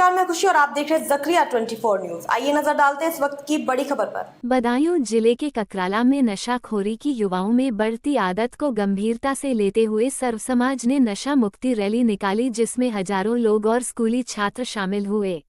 नमस्कार, मैं खुशी और आप देख रहे हैं ज़करिया 24 न्यूज। आइए नजर डालते हैं इस वक्त की बड़ी खबर पर। बदायूं जिले के ककराला में नशाखोरी की युवाओं में बढ़ती आदत को गंभीरता से लेते हुए सर्व समाज ने नशा मुक्ति रैली निकाली, जिसमें हजारों लोग और स्कूली छात्र शामिल हुए।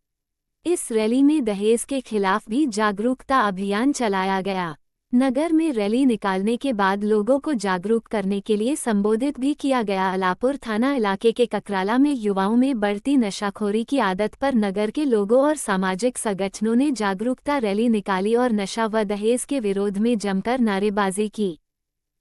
इस रैली में दहेज के खिलाफ भी जागरूकता अभियान चलाया गया। नगर में रैली निकालने के बाद लोगों को जागरूक करने के लिए संबोधित भी किया गया। अलापुर थाना इलाके के ककराला में युवाओं में बढ़ती नशाखोरी की आदत पर नगर के लोगों और सामाजिक संगठनों ने जागरूकता रैली निकाली और नशा व दहेज के विरोध में जमकर नारेबाजी की।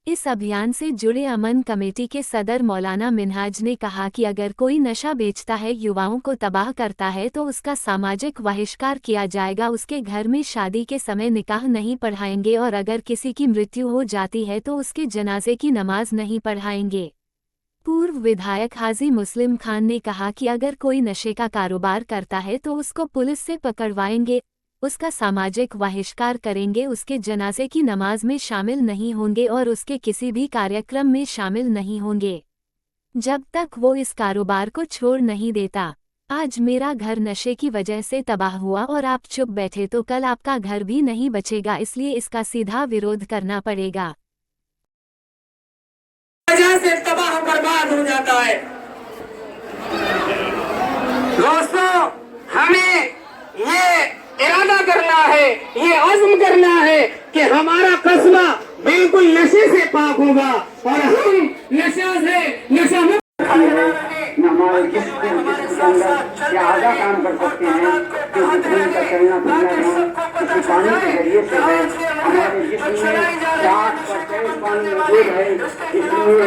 इस अभियान से जुड़े अमन कमेटी के सदर मौलाना मिन्हाज ने कहा कि अगर कोई नशा बेचता है, युवाओं को तबाह करता है तो उसका सामाजिक बहिष्कार किया जाएगा। उसके घर में शादी के समय निकाह नहीं पढ़ाएंगे और अगर किसी की मृत्यु हो जाती है तो उसके जनाजे की नमाज नहीं पढ़ाएंगे। पूर्व विधायक हाजी मुस्लिम खान ने कहा कि अगर कोई नशे का कारोबार करता है तो उसको पुलिस से पकड़वाएंगे, उसका सामाजिक बहिष्कार करेंगे, उसके जनाजे की नमाज में शामिल नहीं होंगे और उसके किसी भी कार्यक्रम में शामिल नहीं होंगे जब तक वो इस कारोबार को छोड़ नहीं देता। आज मेरा घर नशे की वजह से तबाह हुआ और आप चुप बैठे तो कल आपका घर भी नहीं बचेगा, इसलिए इसका सीधा विरोध करना पड़ेगा। वजह से तबाह बर्बाद हो जाता है। दोस्तों, हमें ये इरादा करना है, ये अज़्म करना है कि हमारा कस्बा बिल्कुल नशे से पाक होगा और हम नशा मुक्त हमारे जिस के अंदर या आधा काम कर सकते हैं, जो जिसमें का चलना फिरना है, किसी पानी के जरिए से है। हमारे जिसमें 60% पानी मौजूद है, इसलिए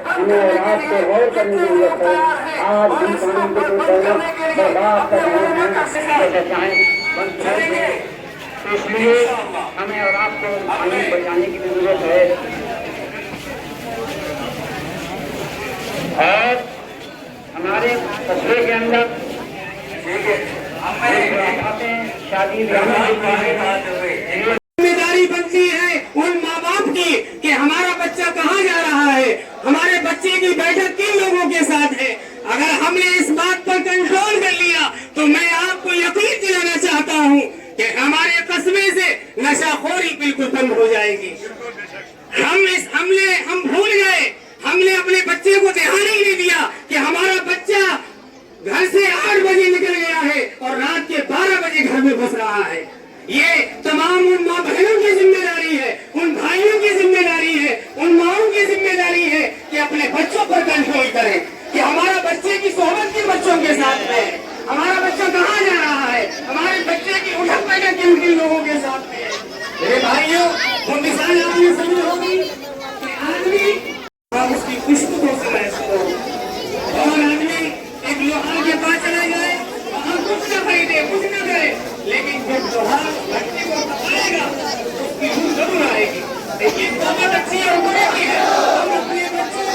हमें रात को गौर करने की जरूरत है। आज भी पानी को बर्बाद कर रहे हैं, इसलिए हमें और आपको पानी बचाने की जरूरत है। और हमारे कस्बे के अंदर शादी जिम्मेदारी बनती है उन माँ बाप की कि हमारा बच्चा कहाँ जा रहा है, हमारे बच्चे की बैठक किन लोगों के साथ है। अगर हमने इस बात पर कंट्रोल कर लिया तो मैं आपको यकीन दिलाना चाहता हूँ कि हमारे कस्बे से नशाखोरी बिल्कुल बंद हो जाएगी। हम भूल गए, हमने अपने बच्चे को ध्यान ही नहीं दिया कि हमारा बच्चा घर से 8 बजे निकल गया है और रात के 12 बजे घर में बस रहा है। ये तमाम उन माँ बहनों की जिम्मेदारी है, उन भाइयों की जिम्मेदारी है, उन माओं की जिम्मेदारी है कि अपने बच्चों पर कंट्रोल करें कि हमारा बच्चे की सोहबत के बच्चों के साथ है, हमारा बच्चा कहाँ जा रहा है, हमारे बच्चे की उठक बैठक किन लोगों के साथ है। मेरे भाइयों, वो मिसाल आपने सुनी होगी कि आदमी उसकी खुशबू से महसूस और आदमी एक लोहार के पास चला जाए, वहाँ कुछ न खरीदे, कुछ न करे, लेकिन जब लोहार बच्चे को पकड़ेगा उसकी रूह जरूर आएगी। लेकिन बहुत अच्छी और बुरी की है, हम अपने बच्चों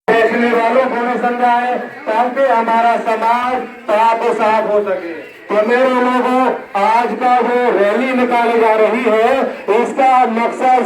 देखने वालों को भी समझाए ताकि हमारा समाज साफ हो सके। तो मेरे लोगों, आज का जो रैली निकाली जा रही है, इसका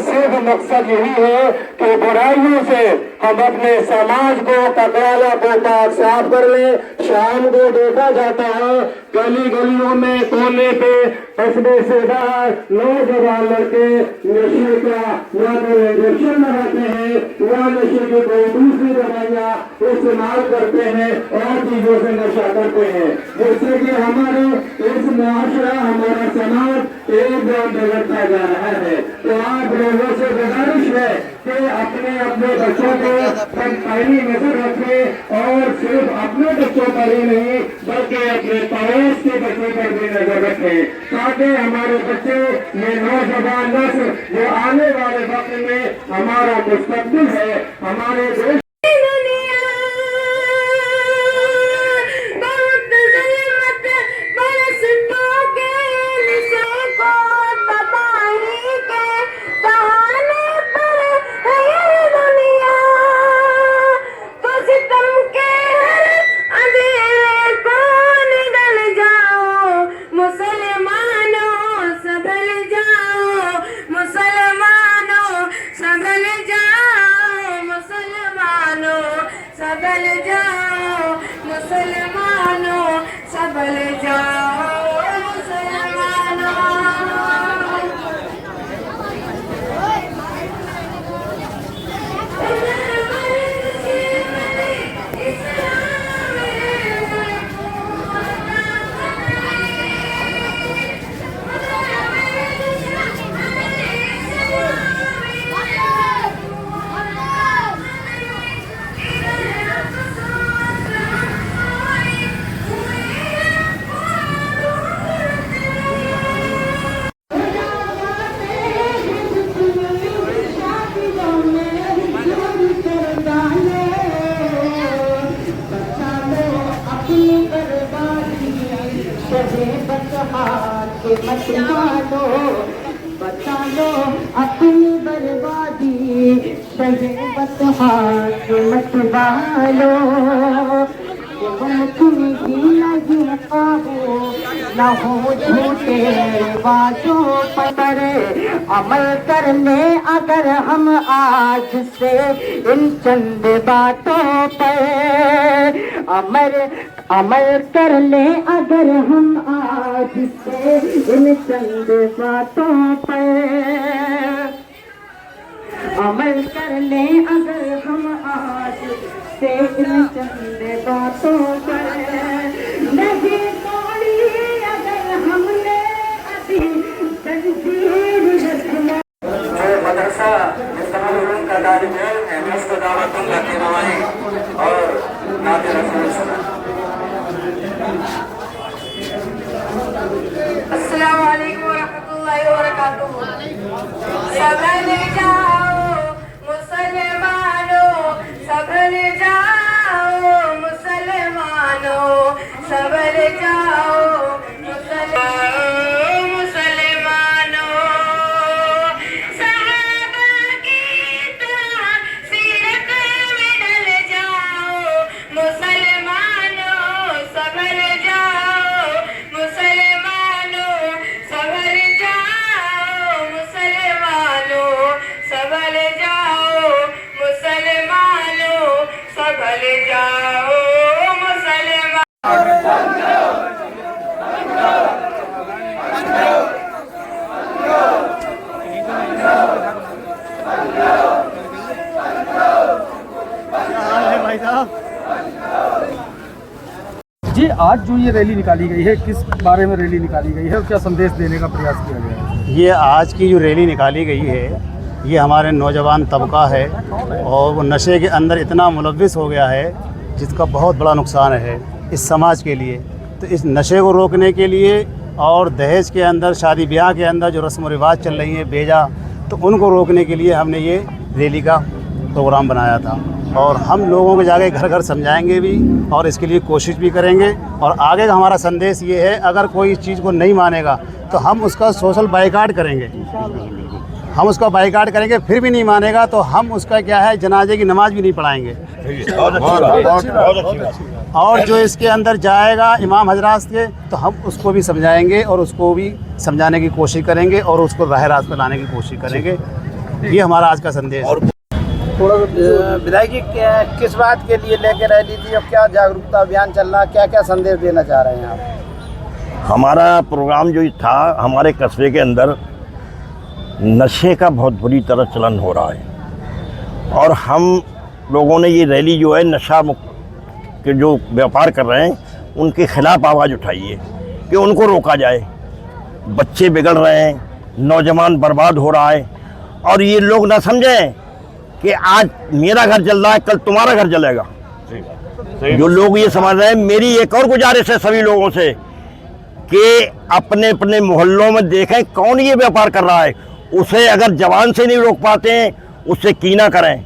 सिर्फ मकसद यही है कि बुराइयों से हम अपने समाज को, ककराला को पाक साफ कर ले। शाम को देखा जाता है गली गलियों में, कोने पे, कस्बे से बाहर नौजवान लड़के नशे का या तो इंजेक्शन लगाते हैं या नशे की कोई दूसरी दवाइयाँ इस्तेमाल करते हैं और चीजों से नशा करते हैं, जिससे कि हमारे इस मुआशरा, हमारा समाज एकदम बिगड़ता जा रहा है। तो आप लोगों से गुजारिश है कि अपने बच्चों को पैनी नजर रखें और सिर्फ अपने बच्चों पर ही नहीं बल्कि अपने पड़ोस के बच्चों पर भी नजर रखें, ताकि हमारे बच्चे, ये नौजवान नस्ल जो आने वाले वक्त में हमारा मुस्तकबिल है, हमारे देश बता लो अपनी बर्बादी शहबत हाथ मत बालो तुम भी नहीं पाओ न हो झूठे वादों पर अमल करने अगर हम आज से इन चंद बातों पर अमल कर ले अगर हम आज से इन चंद बातों पर अमल कर ले अगर हम आज से इन चंद बातों पर नहीं तोड़ी अगर हमने अभी तकदीर रखना मदरसा इस्लाम का तालिब है एमएस का दावत करते रवानी और नाते रसूल अस्सलाम वालेकुम वरहमतुल्लाहि वबरकातुहू। संभल जाओ मुसलमानों, संभल जाओ मुसलमानों, संभल जाओ मुसलमानों। सहाबा की तरह सीरत में ढल जाओ मुसलमानों, संभल जाओ मुसलमानों, संभल जाओ मुसलमानों, संभल जाओ मुसलमानों, संभल जाओ मुसलमान। जी, आज जो ये रैली निकाली गई है, किस बारे में रैली निकाली गई है और क्या संदेश देने का प्रयास किया गया है? ये आज की जो रैली निकाली गई है, ये हमारे नौजवान तबका है और वो नशे के अंदर इतना मुलव्विस हो गया है जिसका बहुत बड़ा नुकसान है इस समाज के लिए। तो इस नशे को रोकने के लिए और दहेज के अंदर, शादी ब्याह के अंदर जो रस्म व रिवाज चल रही है बेजा, तो उनको रोकने के लिए हमने ये रैली का प्रोग्राम बनाया था। और हम लोगों को जाके घर घर समझाएंगे भी और इसके लिए कोशिश भी करेंगे। और आगे का हमारा संदेश ये है, अगर कोई इस चीज़ को नहीं मानेगा तो हम उसका सोशल बाइकाट करेंगे। हम उसका बाइकाट करेंगे, फिर भी नहीं मानेगा तो हम उसका क्या है, जनाजे की नमाज भी नहीं पढ़ाएंगे। और जो इसके अंदर जाएगा इमाम हजरात के, तो हम उसको भी समझाएंगे और उसको भी समझाने की कोशिश करेंगे और उसको राह रास्त पर लाने की कोशिश करेंगे। ये हमारा आज का संदेश है। विधायक जी, किस बात के लिए लेकर रैली थी और क्या जागरूकता अभियान चल रहा, क्या क्या संदेश देना चाह रहे हैं आप? हमारा प्रोग्राम जो था, हमारे कस्बे के अंदर नशे का बहुत बुरी तरह चलन हो रहा है और हम लोगों ने ये रैली जो है नशा मुक्त के जो व्यापार कर रहे हैं उनके खिलाफ आवाज़ उठाई है कि उनको रोका जाए। बच्चे बिगड़ रहे हैं, नौजवान बर्बाद हो रहा है और ये लोग ना समझें कि आज मेरा घर जल रहा है, कल तुम्हारा घर जलेगा। जो लोग ये समझ रहे हैं, मेरी एक और गुजारिश है सभी लोगों से कि अपने अपने मोहल्लों में देखें कौन ये व्यापार कर रहा है। उसे अगर जवान से नहीं रोक पाते हैं, उससे कीना करें।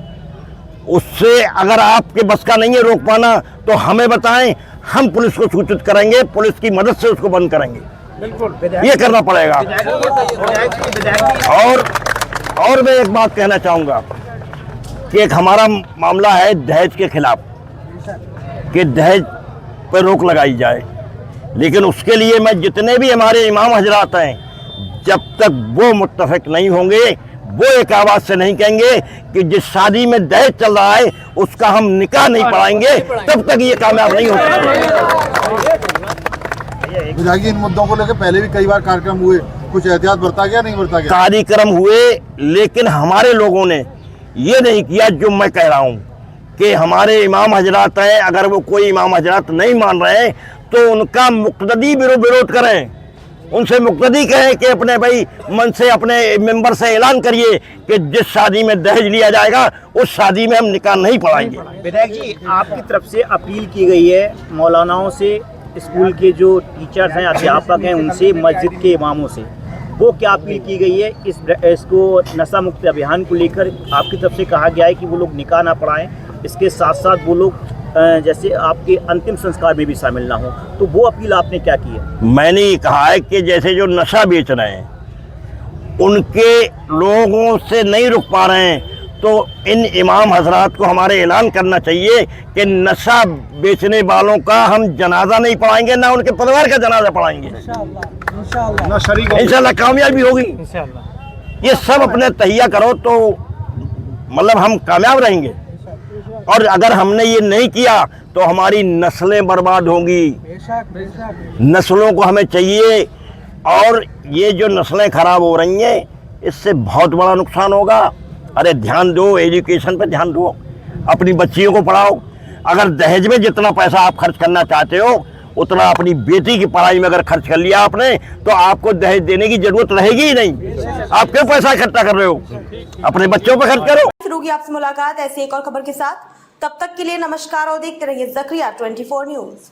उससे अगर आपके बस का नहीं है रोक पाना तो हमें बताएं, हम पुलिस को सूचित करेंगे, पुलिस की मदद से उसको बंद करेंगे। बिल्कुल, ये करना पड़ेगा। और मैं एक बात कहना चाहूँगा कि एक हमारा मामला है दहेज के खिलाफ, कि दहेज पर रोक लगाई जाए। लेकिन उसके लिए मैं जितने भी हमारे इमाम हजरात हैं, जब तक वो मुत्तफिक नहीं होंगे, वो एक आवाज़ से नहीं कहेंगे कि जिस शादी में दहेज चल रहा है उसका हम निकाह नहीं पढ़ाएंगे, तब तक ये कामयाब नहीं हो सकते। इन मुद्दों को लेकर पहले भी कई बार कार्यक्रम हुए, कुछ एहतियात बरता गया, नहीं बरता गया? कार्यक्रम हुए, लेकिन हमारे लोगों ने ये नहीं किया जो मैं कह रहा हूँ कि हमारे इमाम हजरात हैं, अगर वो कोई इमाम हजरात नहीं मान रहे हैं तो उनका मुक्तदी विरोध करें, उनसे मुक्तदी कहें कि अपने भाई मन से, अपने मेंबर से ऐलान करिए कि जिस शादी में दहेज लिया जाएगा उस शादी में हम निकाह नहीं पढ़ाएंगे। विधायक जी, आपकी तरफ से अपील की गई है मौलानाओं से, स्कूल के जो टीचर्स हैं, अध्यापक हैं, उनसे, मस्जिद के इमामों से, वो क्या अपील की गई है? इसको नशा मुक्ति अभियान को लेकर आपकी तरफ से कहा गया है कि वो लोग निकाह ना पढ़ाएं, इसके साथ साथ वो लोग जैसे आपके अंतिम संस्कार में भी शामिल ना हो, तो वो अपील आपने क्या की है? मैंने ये कहा है कि जैसे जो नशा बेच रहे हैं उनके लोगों से नहीं रुक पा रहे हैं, तो इन इमाम हजरात को हमारे ऐलान करना चाहिए कि नशा बेचने वालों का हम जनाजा नहीं पढ़ाएंगे, ना उनके परिवार का जनाजा पढ़ाएंगे। इंशाल्लाह कामयाबी होगी। ये सब अपने तहिया करो तो मतलब हम कामयाब रहेंगे, और अगर हमने ये नहीं किया तो हमारी नस्लें बर्बाद होंगी। नस्लों को हमें चाहिए, और ये जो नस्लें खराब हो रही हैं इससे बहुत बड़ा नुकसान होगा। अरे ध्यान दो, एजुकेशन पे ध्यान दो, अपनी बच्चियों को पढ़ाओ। अगर दहेज में जितना पैसा आप खर्च करना चाहते हो उतना अपनी बेटी की पढ़ाई में अगर खर्च कर लिया आपने तो आपको दहेज देने की जरूरत रहेगी ही नहीं। आप क्यों पैसा इकट्ठा कर रहे हो? अपने बच्चों पर खर्च करो। फिर होगी आपसे मुलाकात ऐसी एक और खबर के साथ। तब तक के लिए नमस्कार और देखते रहिए ज़करिया 24 न्यूज़।